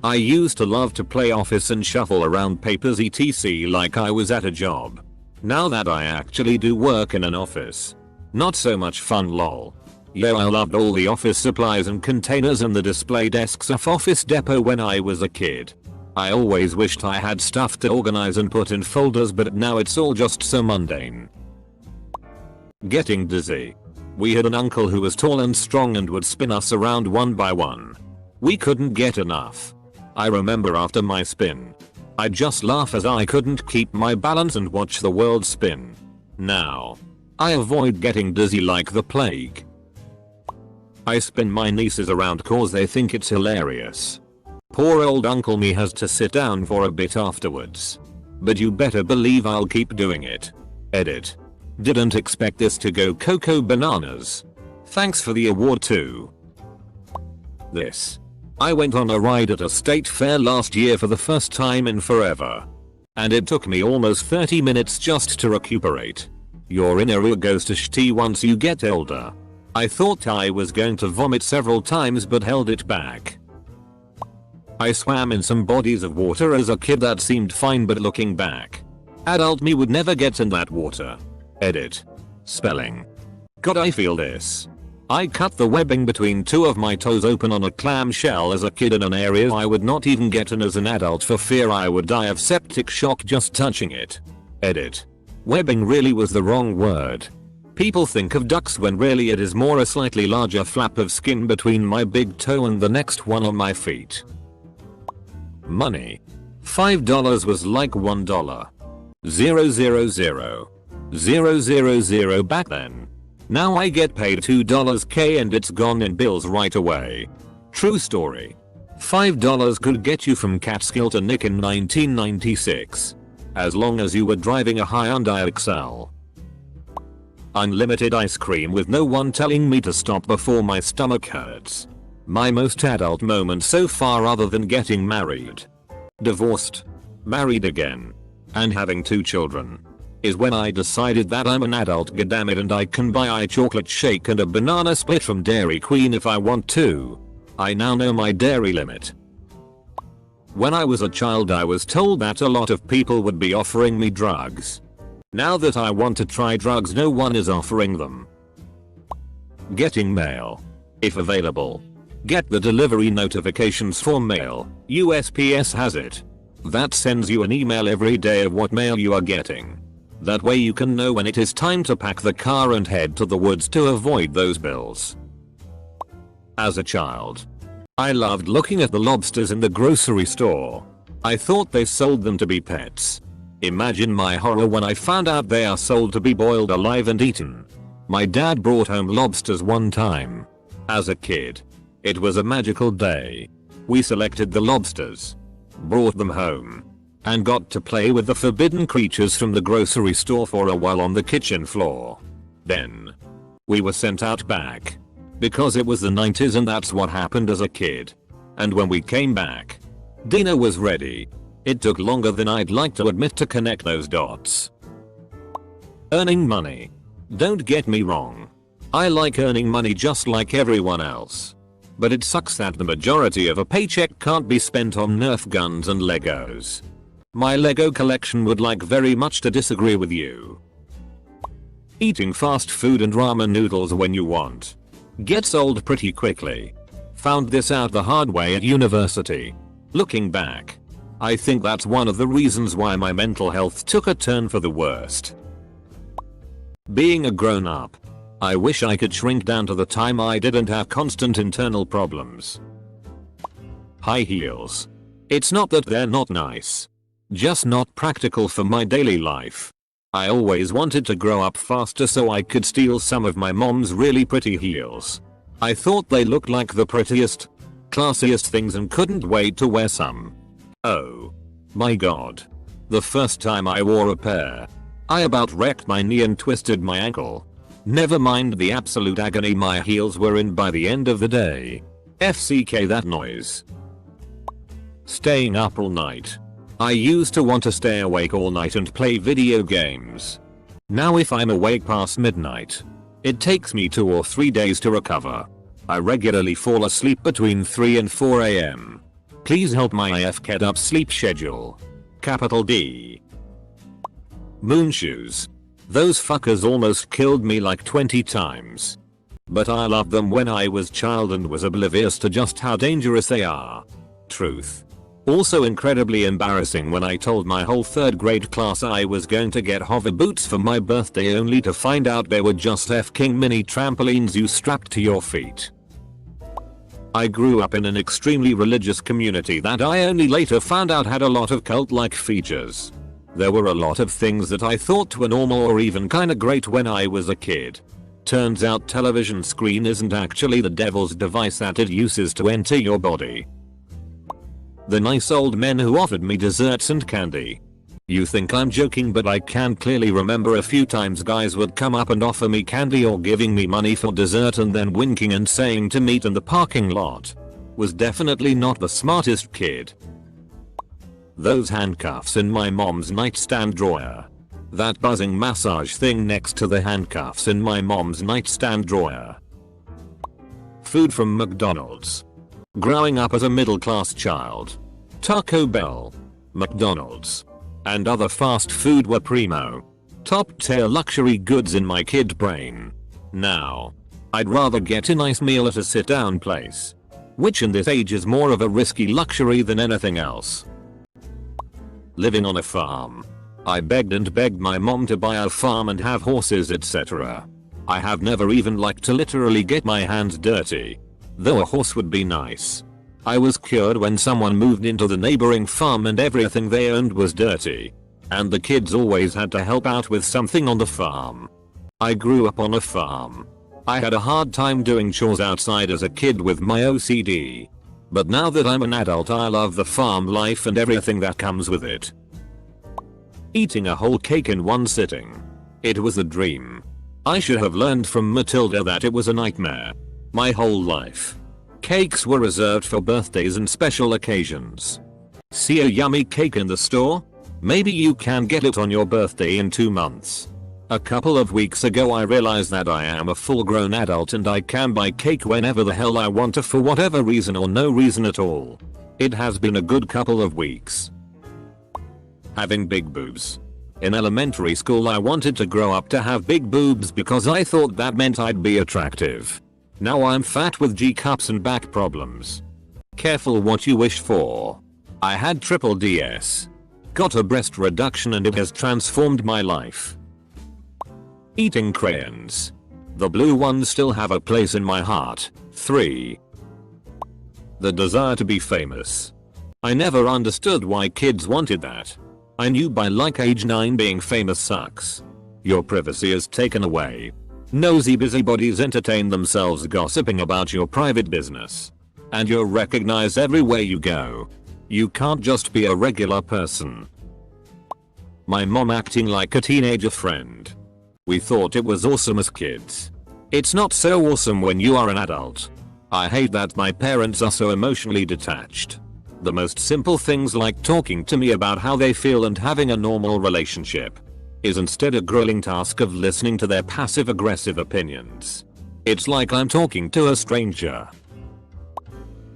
I used to love to play office and shuffle around papers etc like I was at a job. Now that I actually do work in an office, not so much fun lol. Yo, I loved all the office supplies and containers and the display desks of Office Depot when I was a kid. I always wished I had stuff to organize and put in folders, but now it's all just so mundane. Getting dizzy. We had an uncle who was tall and strong and would spin us around one by one. We couldn't get enough. I remember after my spin, I'd just laugh as I couldn't keep my balance and watch the world spin. Now, I avoid getting dizzy like the plague. I spin my nieces around cause they think it's hilarious. Poor old Uncle me has to sit down for a bit afterwards. But you better believe I'll keep doing it. Edit. Didn't expect this to go cocoa bananas. Thanks for the award too. This. I went on a ride at a state fair last year for the first time in forever. And it took me almost 30 minutes just to recuperate. Your inner ear goes to shit once you get older. I thought I was going to vomit several times but held it back. I swam in some bodies of water as a kid that seemed fine, but looking back, adult me would never get in that water. Edit. Spelling. God, I feel this. I cut the webbing between two of my toes open on a clamshell as a kid in an area I would not even get in as an adult for fear I would die of septic shock just touching it. Edit. Webbing really was the wrong word. People think of ducks when really it is more a slightly larger flap of skin between my big toe and the next one on my feet. Money. $5 was like $1. 000 back then. Now I get paid $2k and it's gone in bills right away. True story. $5 could get you from Catskill to Nick in 1996. As long as you were driving a Hyundai Excel. Unlimited ice cream with no one telling me to stop before my stomach hurts. My most adult moment so far, other than getting married, divorced, married again, and having 2 children, is when I decided that I'm an adult, goddammit, and I can buy a chocolate shake and a banana split from Dairy Queen if I want to. I now know my dairy limit. When I was a child I was told that a lot of people would be offering me drugs. Now that I want to try drugs, no one is offering them. Getting mail. If available. Get the delivery notifications for mail. USPS has it. That sends you an email every day of what mail you are getting. That way you can know when it is time to pack the car and head to the woods to avoid those bills. As a child, I loved looking at the lobsters in the grocery store. I thought they sold them to be pets. Imagine my horror when I found out they are sold to be boiled alive and eaten. My dad brought home lobsters one time. As a kid, it was a magical day. We selected the lobsters, brought them home, and got to play with the forbidden creatures from the grocery store for a while on the kitchen floor. Then, we were sent out back. Because it was the 90s and that's what happened as a kid. And when we came back, dinner was ready. It took longer than I'd like to admit to connect those dots. Earning money. Don't get me wrong. I like earning money just like everyone else. But it sucks that the majority of a paycheck can't be spent on Nerf guns and Legos. My Lego collection would like very much to disagree with you. Eating fast food and ramen noodles when you want gets old pretty quickly. Found this out the hard way at university. Looking back, I think that's one of the reasons why my mental health took a turn for the worst. Being a grown up. I wish I could shrink down to the time I didn't have constant internal problems. High heels. It's not that they're not nice. Just not practical for my daily life. I always wanted to grow up faster so I could steal some of my mom's really pretty heels. I thought they looked like the prettiest, classiest things and couldn't wait to wear some. Oh my god. The first time I wore a pair, I about wrecked my knee and twisted my ankle. Never mind the absolute agony my heels were in by the end of the day. FCK that noise. Staying up all night. I used to want to stay awake all night and play video games. Now if I'm awake past midnight, it takes me 2 or 3 days to recover. I regularly fall asleep between 3 and 4 am. Please help my AFK'd up sleep schedule. Capital D. Moon shoes. Those fuckers almost killed me like 20 times. But I loved them when I was child and was oblivious to just how dangerous they are. Truth. Also incredibly embarrassing when I told my whole 3rd grade class I was going to get hover boots for my birthday only to find out they were just F-king mini trampolines you strapped to your feet. I grew up in an extremely religious community that I only later found out had a lot of cult-like features. There were a lot of things that I thought were normal or even kinda great when I was a kid. Turns out television screen isn't actually the devil's device that it uses to enter your body. The nice old men who offered me desserts and candy. You think I'm joking, but I can clearly remember a few times guys would come up and offer me candy or giving me money for dessert and then winking and saying to meet in the parking lot. Was definitely not the smartest kid. Those handcuffs in my mom's nightstand drawer. That buzzing massage thing next to the handcuffs in my mom's nightstand drawer. Food from McDonald's. Growing up as a middle-class child. Taco Bell, McDonald's, and other fast food were primo. Top-tier luxury goods in my kid brain. Now, I'd rather get a nice meal at a sit-down place. Which in this age is more of a risky luxury than anything else. Living on a farm. I begged and begged my mom to buy a farm and have horses, etc. I have never even liked to literally get my hands dirty. Though a horse would be nice. I was cured when someone moved into the neighboring farm and everything they owned was dirty. And the kids always had to help out with something on the farm. I grew up on a farm. I had a hard time doing chores outside as a kid with my OCD. But now that I'm an adult, I love the farm life and everything that comes with it. Eating a whole cake in one sitting. It was a dream. I should have learned from Matilda that it was a nightmare. My whole life. Cakes were reserved for birthdays and special occasions. See a yummy cake in the store? Maybe you can get it on your birthday in 2 months. A couple of weeks ago I realized that I am a full-grown adult and I can buy cake whenever the hell I want to for whatever reason or no reason at all. It has been a good couple of weeks. Having big boobs. In elementary school I wanted to grow up to have big boobs because I thought that meant I'd be attractive. Now I'm fat with G-cups and back problems. Careful what you wish for. I had triple DS. Got a breast reduction and it has transformed my life. Eating crayons. The blue ones still have a place in my heart. 3. The desire to be famous. I never understood why kids wanted that. I knew by like age 9 being famous sucks. Your privacy is taken away. Nosy busybodies entertain themselves gossiping about your private business. And you're recognized everywhere you go. You can't just be a regular person. My mom acting like a teenager friend. We thought it was awesome as kids. It's not so awesome when you are an adult. I hate that my parents are so emotionally detached. The most simple things like talking to me about how they feel and having a normal relationship is instead a grueling task of listening to their passive-aggressive opinions. It's like I'm talking to a stranger.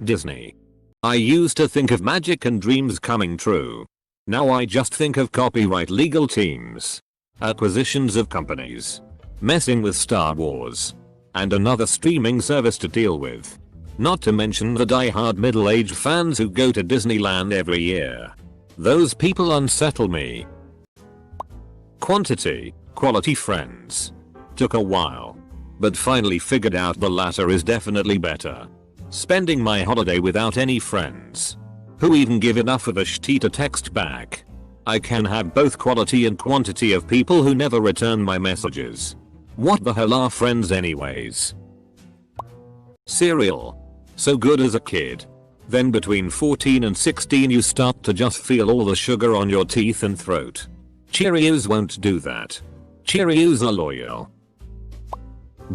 Disney. I used to think of magic and dreams coming true. Now I just think of copyright legal teams, acquisitions of companies, messing with Star Wars, and another streaming service to deal with. Not to mention the die-hard middle-aged fans who go to Disneyland every year. Those people unsettle me. Quantity, quality friends. Took a while. But finally figured out the latter is definitely better. Spending my holiday without any friends. Who even give enough of a shitty to text back. I can have both quality and quantity of people who never return my messages. What the hell are friends anyways? Cereal. So good as a kid. Then between 14 and 16 you start to just feel all the sugar on your teeth and throat. Cheerios won't do that. Cheerios are loyal.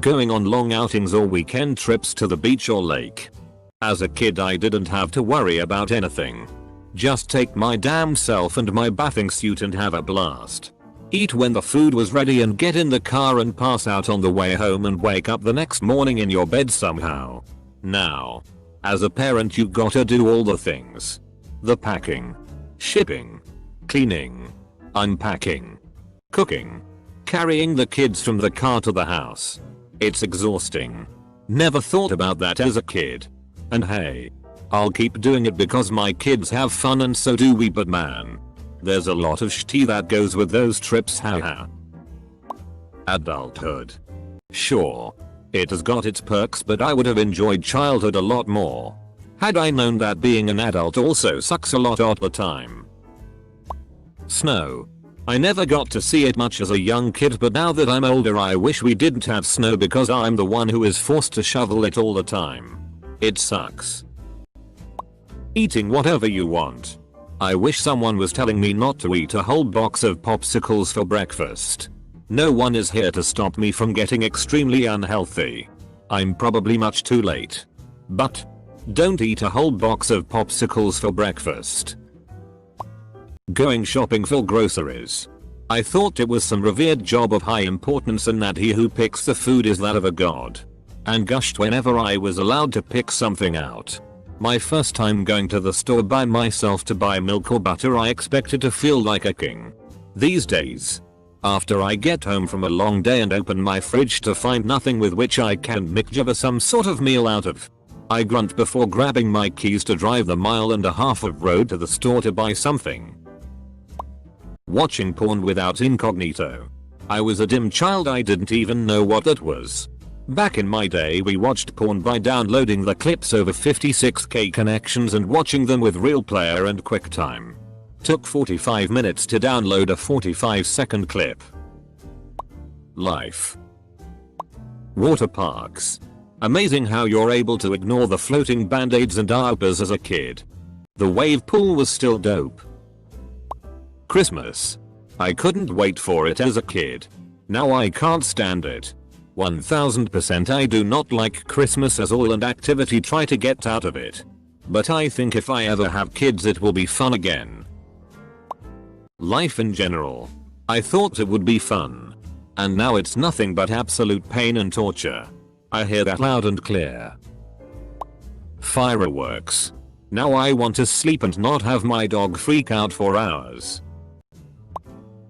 Going on long outings or weekend trips to the beach or lake. As a kid I didn't have to worry about anything. Just take my damn self and my bathing suit and have a blast. Eat when the food was ready and get in the car and pass out on the way home and wake up the next morning in your bed somehow. Now, As a parent you gotta do all the things. The packing, shipping, cleaning, unpacking, cooking, carrying the kids from the car to the house. It's exhausting. Never thought about that as a kid. And hey, I'll keep doing it because my kids have fun and so do we, but man, there's a lot of shitty that goes with those trips, haha. Adulthood. Sure, it has got its perks, but I would have enjoyed childhood a lot more had I known that being an adult also sucks a lot at the time. Snow. I never got to see it much as a young kid, but now that I'm older I wish we didn't have snow because I'm the one who is forced to shovel it all the time. It sucks. Eating whatever you want. I wish someone was telling me not to eat a whole box of popsicles for breakfast. No one is here to stop me from getting extremely unhealthy. I'm probably much too late. But don't eat a whole box of popsicles for breakfast. Going shopping for groceries. I thought it was some revered job of high importance and that he who picks the food is that of a god. And gushed whenever I was allowed to pick something out. My first time going to the store by myself to buy milk or butter, I expected to feel like a king. These days, after I get home from a long day and open my fridge to find nothing with which I can make some sort of meal out of, I grunt before grabbing my keys to drive the 1.5 miles of road to the store to buy something. Watching porn without incognito. I was a dim child, I didn't even know what that was. Back in my day we watched porn by downloading the clips over 56k connections and watching them with Real Player and QuickTime. Took 45 minutes to download a 45-second clip. Life. Water parks. Amazing how you're able to ignore the floating band-aids and diapers as a kid. The wave pool was still dope. Christmas. I couldn't wait for it as a kid. Now I can't stand it. 1000% I do not like Christmas as all and activity try to get out of it. But I think if I ever have kids it will be fun again. Life in general. I thought it would be fun. And now it's nothing but absolute pain and torture. I hear that loud and clear. Fireworks. Now I want to sleep and not have my dog freak out for hours.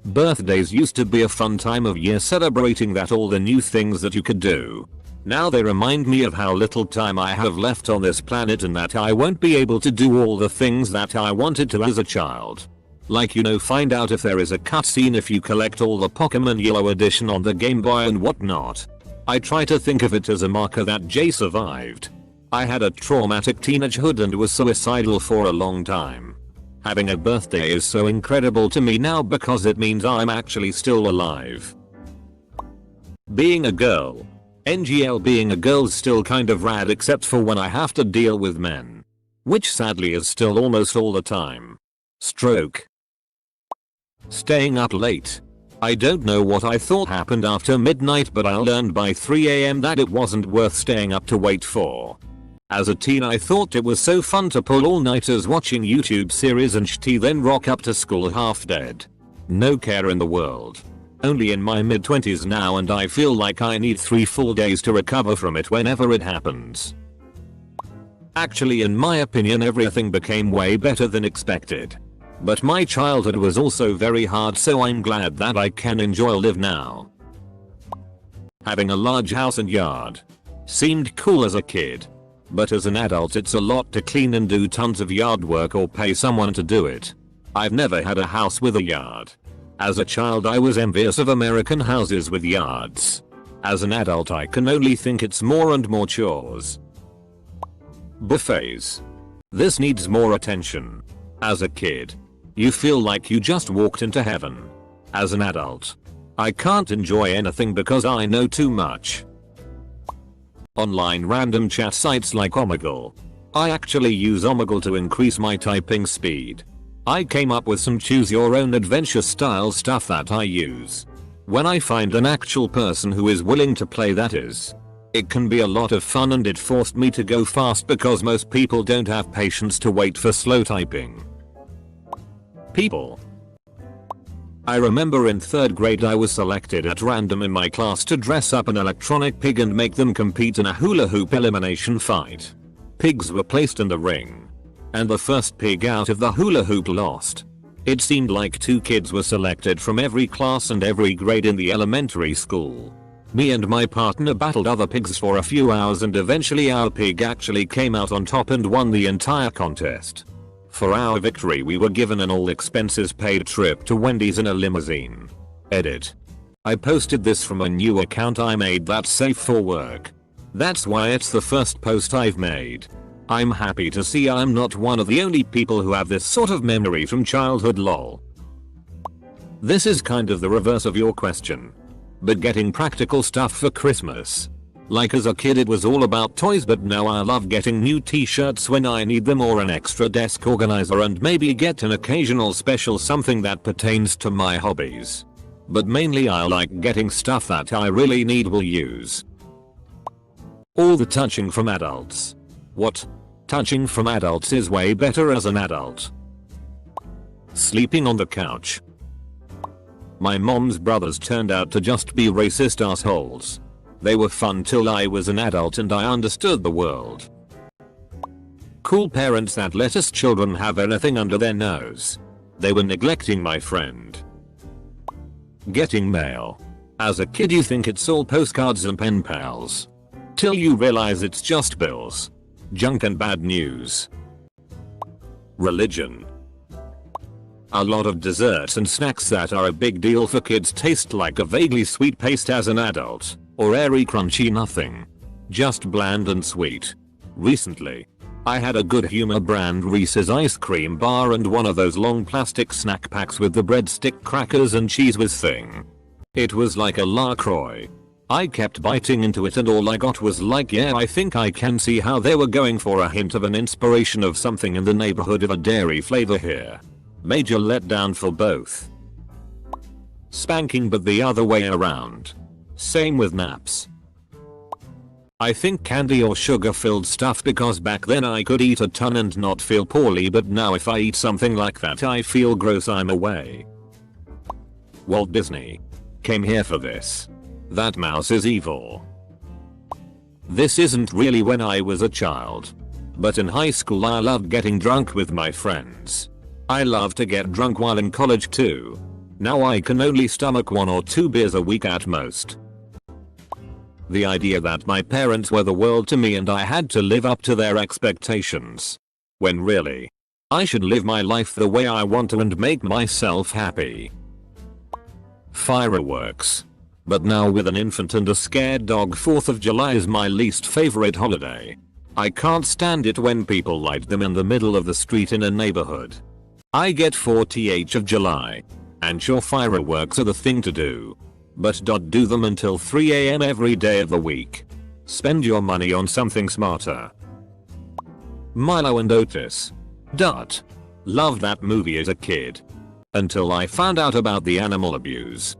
Birthdays used to be a fun time of year, celebrating that all the new things that you could do. Now they remind me of how little time I have left on this planet and that I won't be able to do all the things that I wanted to as a child. Like, you know, find out if there is a cutscene if you collect all the Pokemon Yellow Edition on the Game Boy and whatnot. I try to think of it as a marker that Jay survived. I had a traumatic teenagehood and was suicidal for a long time. Having a birthday is so incredible to me now because it means I'm actually still alive. Being a girl. NGL, being a girl's still kind of rad except for when I have to deal with men. Which sadly is still almost all the time. Stroke. Staying up late. I don't know what I thought happened after midnight, but I learned by 3 AM that it wasn't worth staying up to wait for. As a teen I thought it was so fun to pull all-nighters watching YouTube series and shit, then rock up to school half dead. No care in the world. Only in my mid-20s now and I feel like I need 3 full days to recover from it whenever it happens. Actually, in my opinion, everything became way better than expected. But my childhood was also very hard, so I'm glad that I can enjoy live now. Having a large house and yard. Seemed cool as a kid. But as an adult it's a lot to clean and do tons of yard work or pay someone to do it. I've never had a house with a yard. As a child I was envious of American houses with yards. As an adult I can only think it's more and more chores. Buffets. This needs more attention. As a kid, you feel like you just walked into heaven. As an adult, I can't enjoy anything because I know too much. Online random chat sites like Omegle. I actually use Omegle to increase my typing speed. I came up with some choose your own adventure style stuff that I use. When I find an actual person who is willing to play, that is. It can be a lot of fun and it forced me to go fast because most people don't have patience to wait for slow typing. People. I remember in 3rd grade I was selected at random in my class to dress up an electronic pig and make them compete in a hula hoop elimination fight. Pigs were placed in the ring. And the first pig out of the hula hoop lost. It seemed like 2 kids were selected from every class and every grade in the elementary school. Me and my partner battled other pigs for a few hours and eventually our pig actually came out on top and won the entire contest. For our victory we were given an all expenses paid trip to Wendy's in a limousine. Edit. I posted this from a new account I made that's safe for work. That's why it's the first post I've made. I'm happy to see I'm not one of the only people who have this sort of memory from childhood lol. This is kind of the reverse of your question. But getting practical stuff for Christmas. Like as a kid it was all about toys, but now I love getting new t-shirts when I need them or an extra desk organizer and maybe get an occasional special something that pertains to my hobbies. But mainly I like getting stuff that I really need will use. All the touching from adults. What? Touching from adults is way better as an adult. Sleeping on the couch. My mom's brothers turned out to just be racist assholes. They were fun till I was an adult and I understood the world. Cool parents that let us children have anything under their nose. They were neglecting my friend. Getting mail. As a kid you think it's all postcards and pen pals. Till you realize it's just bills. Junk and bad news. Religion. A lot of desserts and snacks that are a big deal for kids taste like a vaguely sweet paste as an adult, or airy crunchy nothing. Just bland and sweet. Recently, I had a Good Humor brand Reese's ice cream bar and one of those long plastic snack packs with the breadstick crackers and cheese whiz thing. It was like a LaCroix. I kept biting into it and all I got was like, yeah, I think I can see how they were going for a hint of an inspiration of something in the neighborhood of a dairy flavor here. Major letdown for both. Spanking but the other way around. Same with naps. I think candy or sugar filled stuff because back then I could eat a ton and not feel poorly, but now if I eat something like that I feel gross, I'm away. Walt Disney. Came here for this. That mouse is evil. This isn't really when I was a child. But in high school I loved getting drunk with my friends. I love to get drunk while in college too. Now I can only stomach 1 or 2 beers a week at most. The idea that my parents were the world to me and I had to live up to their expectations. When really, I should live my life the way I want to and make myself happy. Fireworks. But now with an infant and a scared dog, 4th of July is my least favorite holiday. I can't stand it when people light them in the middle of the street in a neighborhood. I get 4th of July. And sure, fireworks are the thing to do. But do them until 3 AM every day of the week. Spend your money on something smarter. Milo and Otis. Loved that movie as a kid. Until I found out about the animal abuse.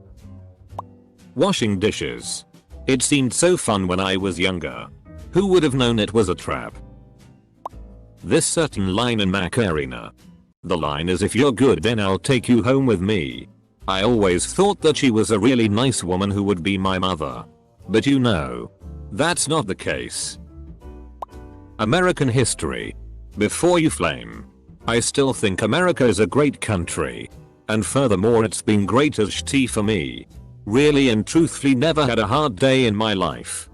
Washing dishes. It seemed so fun when I was younger. Who would have known it was a trap? This certain line in Macarena. The line is, if you're good then I'll take you home with me. I always thought that she was a really nice woman who would be my mother. But you know, that's not the case. American history. Before you flame. I still think America is a great country. And furthermore it's been great as sh*t for me. Really and truthfully never had a hard day in my life.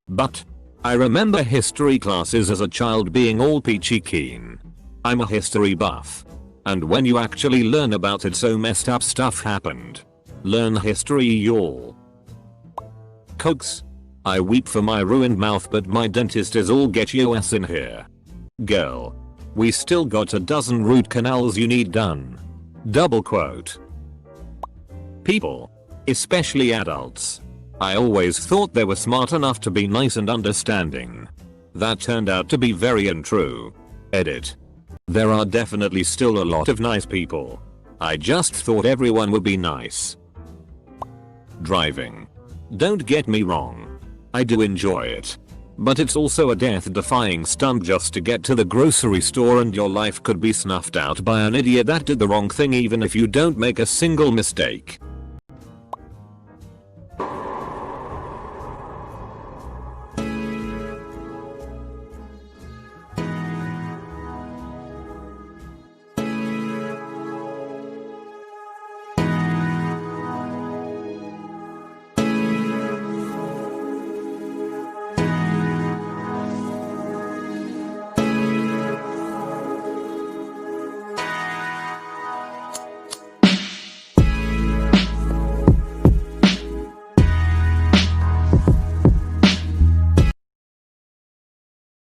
But I remember history classes as a child being all peachy keen. I'm a history buff. And when you actually learn about it, so messed up stuff happened. Learn history, y'all. Cokes. I weep for my ruined mouth, but my dentist is all get your ass in here. Girl. We still got a dozen root canals you need done. Double quote. People. Especially adults. I always thought they were smart enough to be nice and understanding. That turned out to be very untrue. Edit. There are definitely still a lot of nice people. I just thought everyone would be nice. Driving. Don't get me wrong. I do enjoy it. But it's also a death-defying stunt just to get to the grocery store, and your life could be snuffed out by an idiot that did the wrong thing even if you don't make a single mistake.